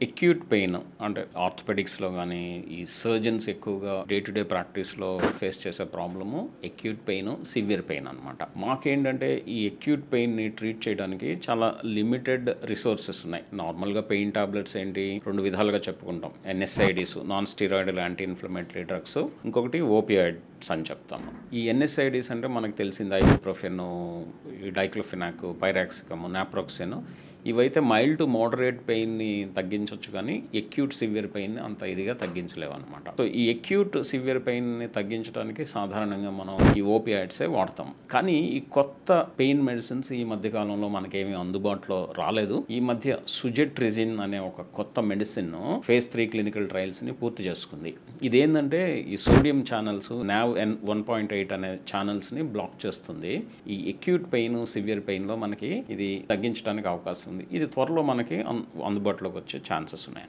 Acute pain అంటే ఆర్థోపెడిక్స్లో కానీ ఈ సర్జన్స్ ఎక్కువగా డే టు డే ప్రాక్టీస్లో ఫేస్ చేసే problem acute pain, severe pain అనమాట. మాకేంటంటే ఈ ఎక్యూట్ పెయిన్ని ట్రీట్ చేయడానికి చాలా లిమిటెడ్ రిసోర్సెస్ ఉన్నాయి. నార్మల్గా పెయిన్ టాబ్లెట్స్ ఏంటి రెండు విధాలుగా చెప్పుకుంటాం. NSAIDs, non steroidal anti inflammatory drugs, ఇంకొకటి ఓపియాయిడ్స్ అని చెప్తాము. ఈ ఎన్ఎస్ఐడిస్ అంటే మనకు తెలిసింది ఐబుప్రోఫెన్, డైక్లోఫినాక్, పైరాక్సికమ్, నాప్రోక్సిన్. ఇవైతే మైల్డ్ టు మోడరేట్ పెయిన్ని తగ్గించవచ్చు కానీ ఎక్యూట్ సివియర్ పెయిన్ని అంత ఇదిగా తగ్గించలేవు అనమాట. సో ఈ ఎక్యూట్ సివియర్ పెయిన్ని తగ్గించడానికి సాధారణంగా మనం ఈ ఓపియాయిడ్సే వాడతాం. కానీ ఈ కొత్త పెయిన్ మెడిసిన్స్ ఈ మధ్య కాలంలో మనకేమీ అందుబాటులో రాలేదు. ఈ మధ్య సుజెట్రిజిన్ అనే ఒక కొత్త మెడిసిన్ ఫేజ్ 3 క్లినికల్ ట్రయల్స్ని పూర్తి చేసుకుంది. ఇదేంటంటే ఈ సోడియం ఛానల్స్ NaV1.8 అనే ఛానల్స్ని బ్లాక్ చేస్తుంది. ఈ ఎక్యూట్ పెయిన్, సివియర్ పెయిన్లో మనకి ఇది తగ్గించడానికి అవకాశం ఉంది. ఇది త్వరలో మనకి అందుబాటులోకి వచ్చే ఛాన్సెస్ ఉన్నాయి.